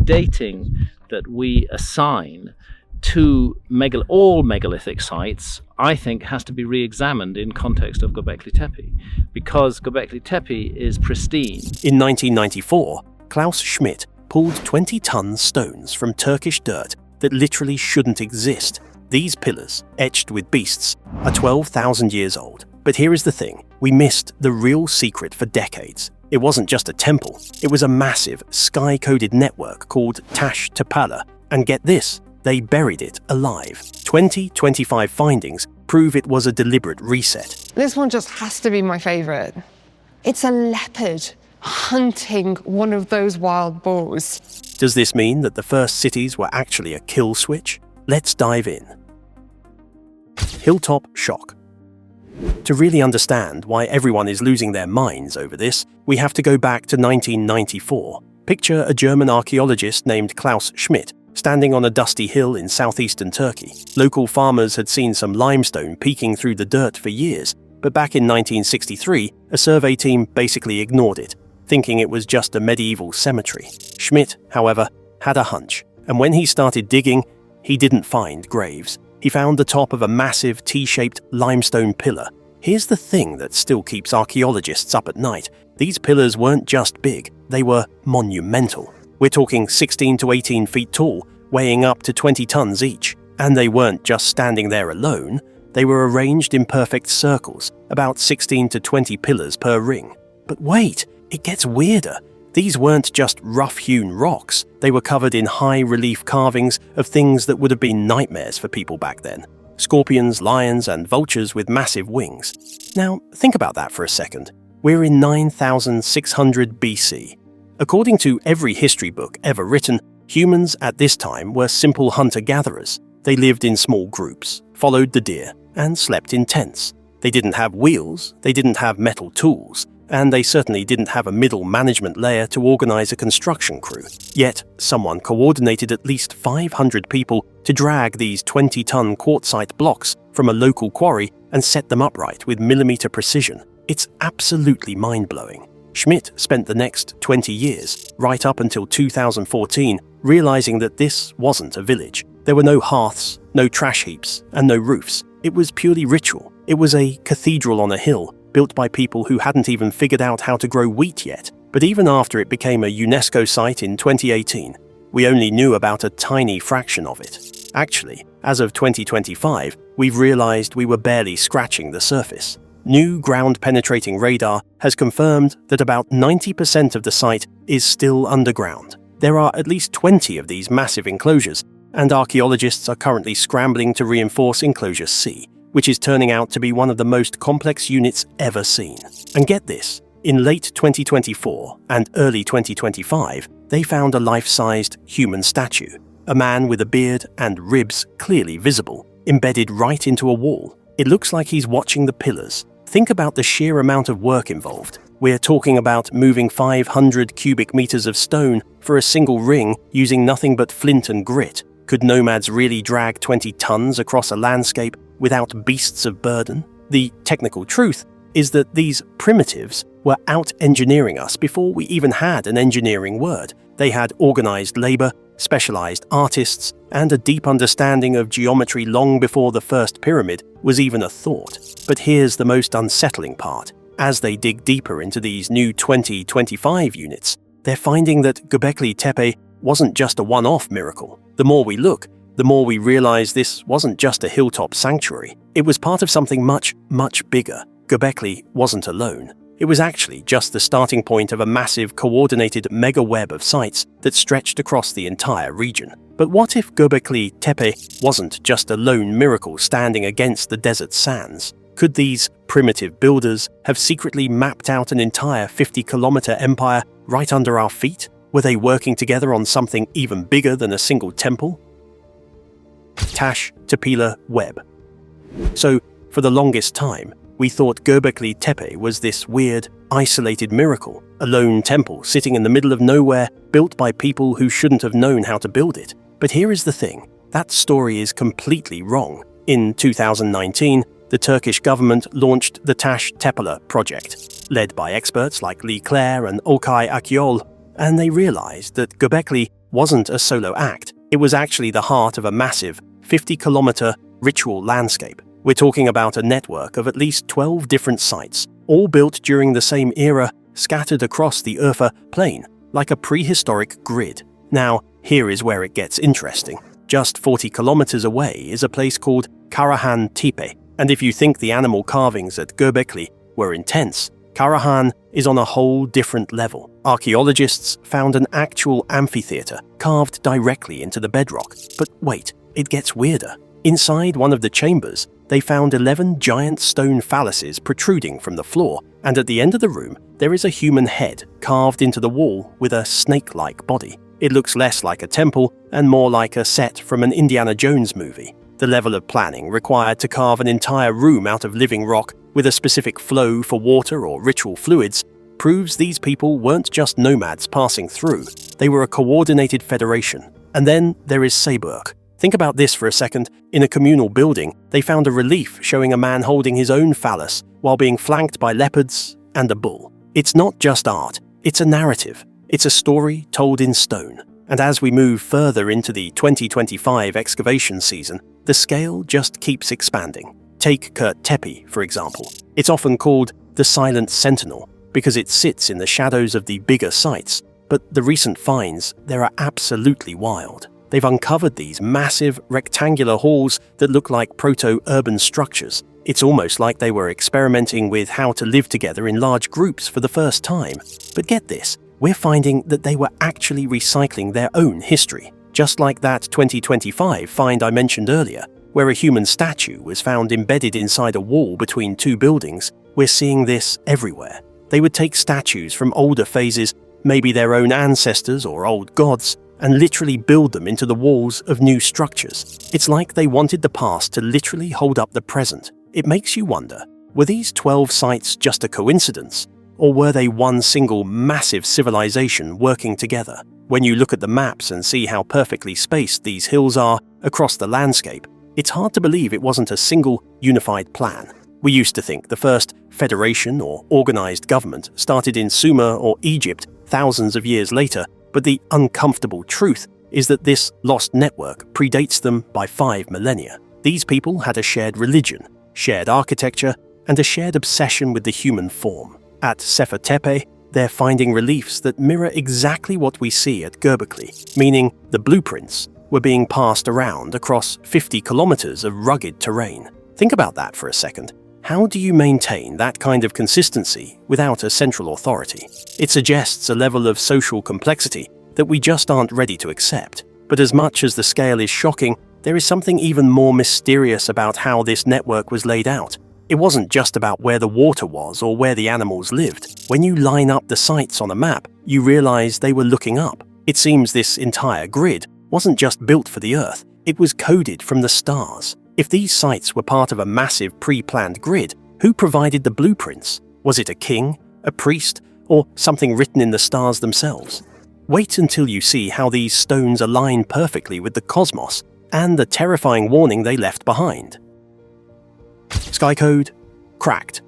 dating that we assign to all megalithic sites, I think, has to be re-examined in context of Göbekli Tepe, because Göbekli Tepe is pristine. In 1994, Klaus Schmidt pulled 20-ton stones from Turkish dirt that literally shouldn't exist. These pillars, etched with beasts, are 12,000 years old. But here is the thing, we missed the real secret for decades. It wasn't just a temple, it was a massive, sky-coded network called Taş Tepeler. And get this, they buried it alive. 2025 findings prove it was a deliberate reset. This one just has to be my favorite. It's a leopard hunting one of those wild boars. Does this mean that the first cities were actually a kill switch? Let's dive in. Hilltop shock. To really understand why everyone is losing their minds over this, we have to go back to 1994. Picture a German archaeologist named Klaus Schmidt standing on a dusty hill in southeastern Turkey. Local farmers had seen some limestone peeking through the dirt for years, but back in 1963, a survey team basically ignored it, thinking it was just a medieval cemetery. Schmidt, however, had a hunch, and when he started digging, he didn't find graves. He found the top of a massive T-shaped limestone pillar. Here's the thing that still keeps archaeologists up at night. These pillars weren't just big, they were monumental. We're talking 16 to 18 feet tall, weighing up to 20 tons each. And they weren't just standing there alone, they were arranged in perfect circles, about 16 to 20 pillars per ring. But wait, it gets weirder. These weren't just rough-hewn rocks, they were covered in high-relief carvings of things that would have been nightmares for people back then. Scorpions, lions, and vultures with massive wings. Now, think about that for a second. We're in 9600 BC. According to every history book ever written, humans at this time were simple hunter-gatherers. They lived in small groups, followed the deer, and slept in tents. They didn't have wheels, they didn't have metal tools, and they certainly didn't have a middle management layer to organize a construction crew. Yet, someone coordinated at least 500 people to drag these 20-ton quartzite blocks from a local quarry and set them upright with millimeter precision. It's absolutely mind-blowing. Schmidt spent the next 20 years, right up until 2014, realizing that this wasn't a village. There were no hearths, no trash heaps, and no roofs. It was purely ritual. It was a cathedral on a hill, built by people who hadn't even figured out how to grow wheat yet. But even after it became a UNESCO site in 2018, we only knew about a tiny fraction of it. Actually, as of 2025, we've realized we were barely scratching the surface. New ground-penetrating radar has confirmed that about 90% of the site is still underground. There are at least 20 of these massive enclosures, and archaeologists are currently scrambling to reinforce Enclosure C, which is turning out to be one of the most complex units ever seen. And get this, in late 2024 and early 2025, they found a life-sized human statue, a man with a beard and ribs clearly visible, embedded right into a wall. It looks like he's watching the pillars. Think about the sheer amount of work involved. We're talking about moving 500 cubic meters of stone for a single ring using nothing but flint and grit. Could nomads really drag 20 tons across a landscape without beasts of burden? The technical truth is that these primitives were out-engineering us before we even had an engineering word. They had organized labor, specialized artists, and a deep understanding of geometry long before the first pyramid was even a thought. But here's the most unsettling part. As they dig deeper into these new 2025 units, they're finding that Göbekli Tepe wasn't just a one-off miracle. The more we look, the more we realize this wasn't just a hilltop sanctuary. It was part of something much, much bigger. Göbekli wasn't alone. It was actually just the starting point of a massive, coordinated mega-web of sites that stretched across the entire region. But what if Göbekli Tepe wasn't just a lone miracle standing against the desert sands? Could these primitive builders have secretly mapped out an entire 50-kilometer empire right under our feet? Were they working together on something even bigger than a single temple? Taş Tepeler Web. So, for the longest time, we thought Göbekli Tepe was this weird, isolated miracle, a lone temple sitting in the middle of nowhere, built by people who shouldn't have known how to build it. But here is the thing, that story is completely wrong. In 2019, the Turkish government launched the Taş Tepeler project, led by experts like Lee Clare and Okay Akyol, and they realized that Göbekli wasn't a solo act. It was actually the heart of a massive 50-kilometer ritual landscape. We're talking about a network of at least 12 different sites, all built during the same era, scattered across the Urfa plain, like a prehistoric grid. Now, here is where it gets interesting. Just 40 kilometers away is a place called Karahan Tepe, and if you think the animal carvings at Göbekli were intense, Karahan is on a whole different level. Archaeologists found an actual amphitheater carved directly into the bedrock. But wait, it gets weirder. Inside one of the chambers, they found 11 giant stone phalluses protruding from the floor, and at the end of the room, there is a human head carved into the wall with a snake-like body. It looks less like a temple and more like a set from an Indiana Jones movie. The level of planning required to carve an entire room out of living rock with a specific flow for water or ritual fluids proves these people weren't just nomads passing through. They were a coordinated federation. And then there is Seburg. Think about this for a second. In a communal building, they found a relief showing a man holding his own phallus while being flanked by leopards and a bull. It's not just art, it's a narrative. It's a story told in stone. And as we move further into the 2025 excavation season, the scale just keeps expanding. Take Kurt Tepe, for example. It's often called the Silent Sentinel because it sits in the shadows of the bigger sites. But the recent finds, they are absolutely wild. They've uncovered these massive rectangular halls that look like proto-urban structures. It's almost like they were experimenting with how to live together in large groups for the first time. But get this, we're finding that they were actually recycling their own history. Just like that 2025 find I mentioned earlier, where a human statue was found embedded inside a wall between two buildings, we're seeing this everywhere. They would take statues from older phases, maybe their own ancestors or old gods, and literally build them into the walls of new structures. It's like they wanted the past to literally hold up the present. It makes you wonder, were these 12 sites just a coincidence? Or were they one single massive civilization working together? When you look at the maps and see how perfectly spaced these hills are across the landscape, it's hard to believe it wasn't a single unified plan. We used to think the first federation or organized government started in Sumer or Egypt thousands of years later, but the uncomfortable truth is that this lost network predates them by 5 millennia. These people had a shared religion, shared architecture, and a shared obsession with the human form. At Sefer Tepe, they're finding reliefs that mirror exactly what we see at Göbekli, meaning the blueprints were being passed around across 50 kilometers of rugged terrain. Think about that for a second. How do you maintain that kind of consistency without a central authority? It suggests a level of social complexity that we just aren't ready to accept. But as much as the scale is shocking, there is something even more mysterious about how this network was laid out. It wasn't just about where the water was or where the animals lived. When you line up the sites on a map, you realize they were looking up. It seems this entire grid wasn't just built for the Earth, it was coded from the stars. If these sites were part of a massive pre-planned grid, who provided the blueprints? Was it a king, a priest, or something written in the stars themselves? Wait until you see how these stones align perfectly with the cosmos and the terrifying warning they left behind. Sky code cracked.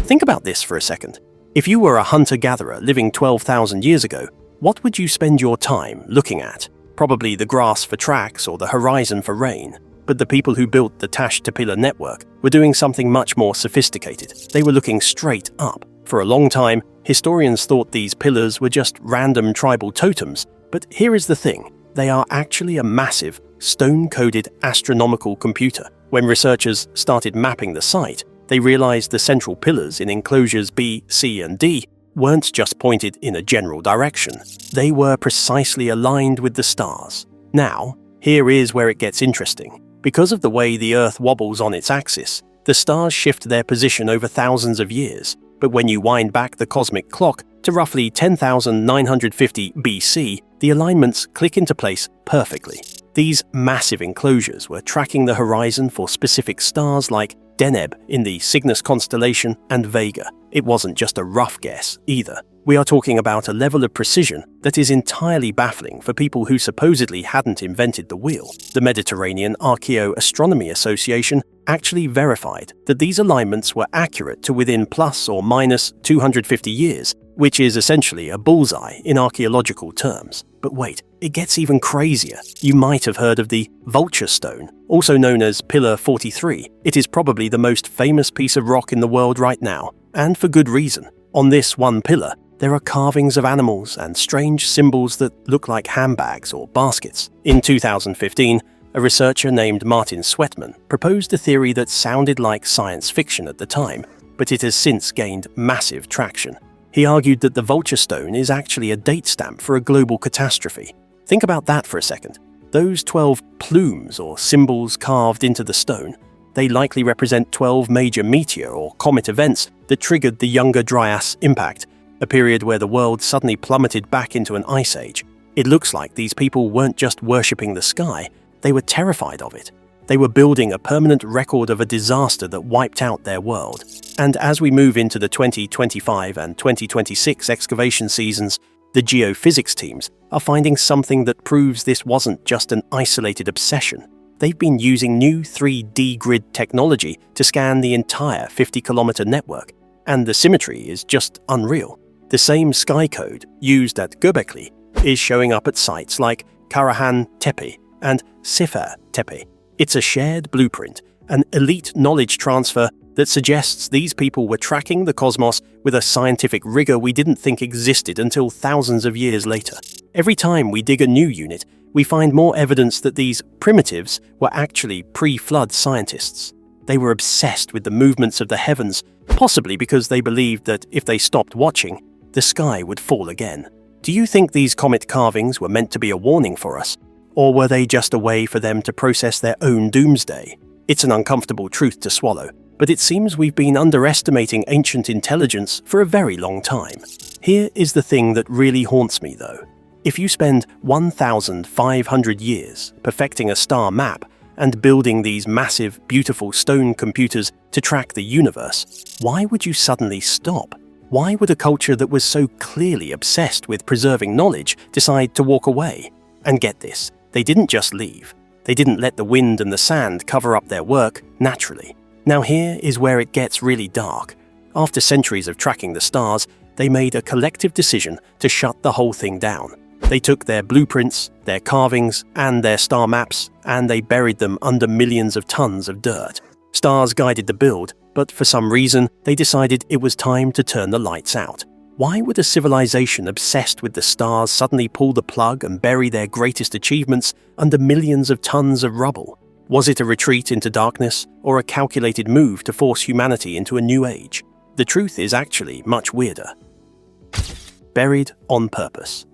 Think about this for a second. If you were a hunter-gatherer living 12,000 years ago, what would you spend your time looking at? Probably the grass for tracks or the horizon for rain. But the people who built the Taş Tepeler network were doing something much more sophisticated. They were looking straight up. For a long time, historians thought these pillars were just random tribal totems, but here is the thing. They are actually a massive, stone-coded astronomical computer. When researchers started mapping the site, they realized the central pillars in enclosures B, C, and D weren't just pointed in a general direction. They were precisely aligned with the stars. Now, here is where it gets interesting. Because of the way the Earth wobbles on its axis, the stars shift their position over thousands of years. But when you wind back the cosmic clock to roughly 10,950 BC, the alignments click into place perfectly. These massive enclosures were tracking the horizon for specific stars like Deneb in the Cygnus constellation and Vega. It wasn't just a rough guess either. We are talking about a level of precision that is entirely baffling for people who supposedly hadn't invented the wheel. The Mediterranean Archaeoastronomy Association actually verified that these alignments were accurate to within plus or minus 250 years, which is essentially a bullseye in archaeological terms. But wait, it gets even crazier. You might have heard of the Vulture Stone, also known as Pillar 43. It is probably the most famous piece of rock in the world right now, and for good reason. On this one pillar, there are carvings of animals and strange symbols that look like handbags or baskets. In 2015, a researcher named Martin Sweatman proposed a theory that sounded like science fiction at the time, but it has since gained massive traction. He argued that the Vulture Stone is actually a date stamp for a global catastrophe. Think about that for a second. Those 12 plumes or symbols carved into the stone, they likely represent 12 major meteor or comet events that triggered the Younger Dryas impact, a period where the world suddenly plummeted back into an ice age. It looks like these people weren't just worshipping the sky, they were terrified of it. They were building a permanent record of a disaster that wiped out their world. And as we move into the 2025 and 2026 excavation seasons, the geophysics teams are finding something that proves this wasn't just an isolated obsession. They've been using new 3D grid technology to scan the entire 50-kilometer network, and the symmetry is just unreal. The same sky code used at Göbekli is showing up at sites like Karahan Tepe and Sifar Tepe. It's a shared blueprint, an elite knowledge transfer that suggests these people were tracking the cosmos with a scientific rigor we didn't think existed until thousands of years later. Every time we dig a new unit, we find more evidence that these primitives were actually pre-flood scientists. They were obsessed with the movements of the heavens, possibly because they believed that if they stopped watching, the sky would fall again. Do you think these comet carvings were meant to be a warning for us? Or were they just a way for them to process their own doomsday? It's an uncomfortable truth to swallow, but it seems we've been underestimating ancient intelligence for a very long time. Here is the thing that really haunts me, though. If you spend 1,500 years perfecting a star map and building these massive, beautiful stone computers to track the universe, why would you suddenly stop? Why would a culture that was so clearly obsessed with preserving knowledge decide to walk away? And get this, they didn't just leave. They didn't let the wind and the sand cover up their work naturally. Now here is where it gets really dark. After centuries of tracking the stars, they made a collective decision to shut the whole thing down. They took their blueprints, their carvings, and their star maps, and they buried them under millions of tons of dirt. Stars guided the build, but for some reason, they decided it was time to turn the lights out. Why would a civilization obsessed with the stars suddenly pull the plug and bury their greatest achievements under millions of tons of rubble? Was it a retreat into darkness, or a calculated move to force humanity into a new age? The truth is actually much weirder. Buried on purpose.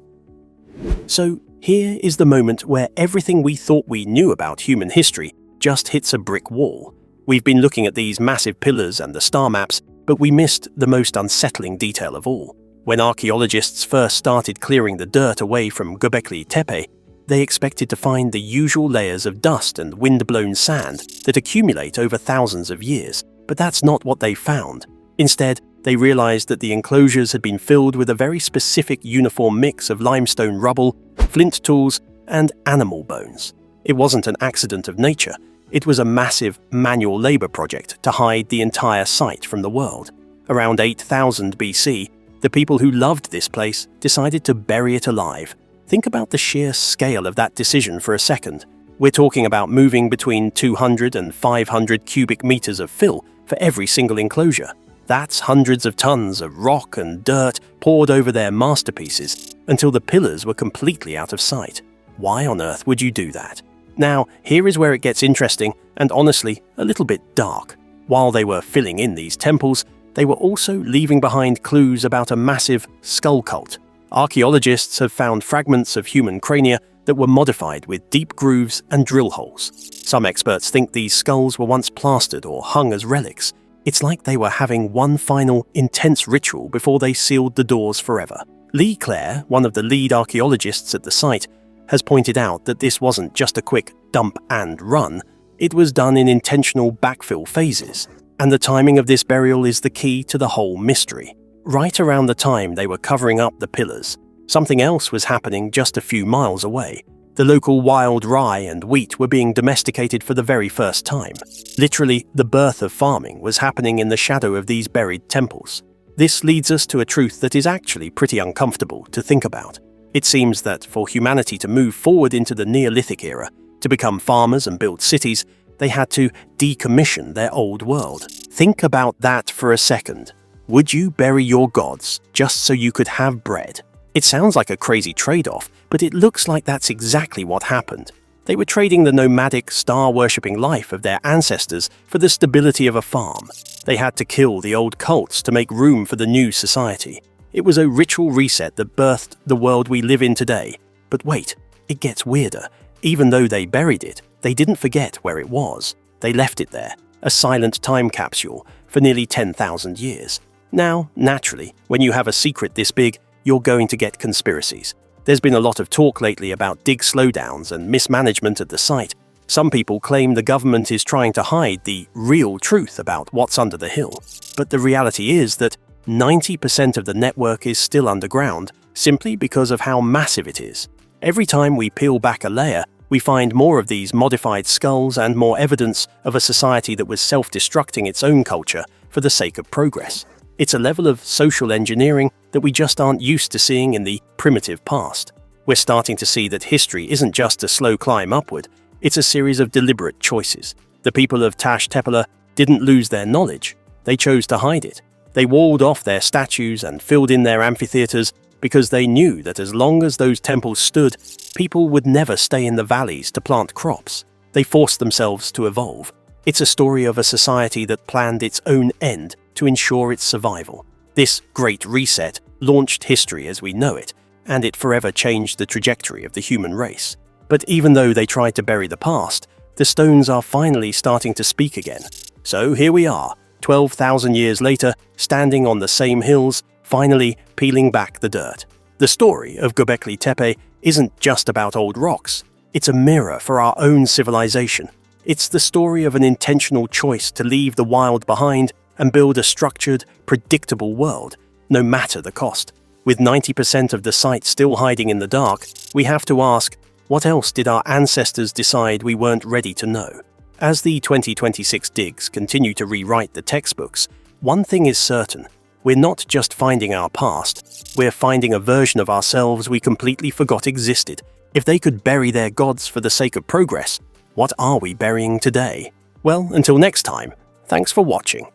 So here is the moment where everything we thought we knew about human history just hits a brick wall. We've been looking at these massive pillars and the star maps, but we missed the most unsettling detail of all. When archaeologists first started clearing the dirt away from Göbekli Tepe, they expected to find the usual layers of dust and wind-blown sand that accumulate over thousands of years, but that's not what they found. Instead, they realized that the enclosures had been filled with a very specific uniform mix of limestone rubble, flint tools, and animal bones. It wasn't an accident of nature. It was a massive manual labor project to hide the entire site from the world. Around 8000 BC, the people who loved this place decided to bury it alive. Think about the sheer scale of that decision for a second. We're talking about moving between 200 and 500 cubic meters of fill for every single enclosure. That's hundreds of tons of rock and dirt poured over their masterpieces until the pillars were completely out of sight. Why on earth would you do that? Now, here is where it gets interesting and honestly a little bit dark. While they were filling in these temples, they were also leaving behind clues about a massive skull cult. Archaeologists have found fragments of human crania that were modified with deep grooves and drill holes. Some experts think these skulls were once plastered or hung as relics. It's like they were having one final, intense ritual before they sealed the doors forever. Lee Clare, one of the lead archaeologists at the site, has pointed out that this wasn't just a quick dump and run, it was done in intentional backfill phases, and the timing of this burial is the key to the whole mystery. Right around the time they were covering up the pillars, something else was happening just a few miles away. The local wild rye and wheat were being domesticated for the very first time. Literally, the birth of farming was happening in the shadow of these buried temples. This leads us to a truth that is actually pretty uncomfortable to think about. It seems that for humanity to move forward into the Neolithic era, to become farmers and build cities, they had to decommission their old world. Think about that for a second. Would you bury your gods just so you could have bread? It sounds like a crazy trade-off, but it looks like that's exactly what happened. They were trading the nomadic, star-worshipping life of their ancestors for the stability of a farm. They had to kill the old cults to make room for the new society. It was a ritual reset that birthed the world we live in today. But wait, it gets weirder. Even though they buried it, they didn't forget where it was. They left it there, a silent time capsule, for nearly 10,000 years. Now, naturally, when you have a secret this big, you're going to get conspiracies. There's been a lot of talk lately about dig slowdowns and mismanagement at the site. Some people claim the government is trying to hide the real truth about what's under the hill. But the reality is that 90% of the network is still underground, simply because of how massive it is. Every time we peel back a layer, we find more of these modified skulls and more evidence of a society that was self-destructing its own culture for the sake of progress. It's a level of social engineering that we just aren't used to seeing in the primitive past. We're starting to see that history isn't just a slow climb upward, it's a series of deliberate choices. The people of Taş Tepeler didn't lose their knowledge, they chose to hide it. They walled off their statues and filled in their amphitheaters because they knew that as long as those temples stood, people would never stay in the valleys to plant crops. They forced themselves to evolve. It's a story of a society that planned its own end to ensure its survival. This great reset launched history as we know it, and it forever changed the trajectory of the human race. But even though they tried to bury the past, the stones are finally starting to speak again. So here we are, 12,000 years later, standing on the same hills, finally peeling back the dirt. The story of Göbekli Tepe isn't just about old rocks, it's a mirror for our own civilization. It's the story of an intentional choice to leave the wild behind and build a structured, predictable world, no matter the cost. With 90% of the site still hiding in the dark, we have to ask, what else did our ancestors decide we weren't ready to know? As the 2026 digs continue to rewrite the textbooks, one thing is certain. We're not just finding our past, we're finding a version of ourselves we completely forgot existed. If they could bury their gods for the sake of progress, what are we burying today? Well, until next time, thanks for watching.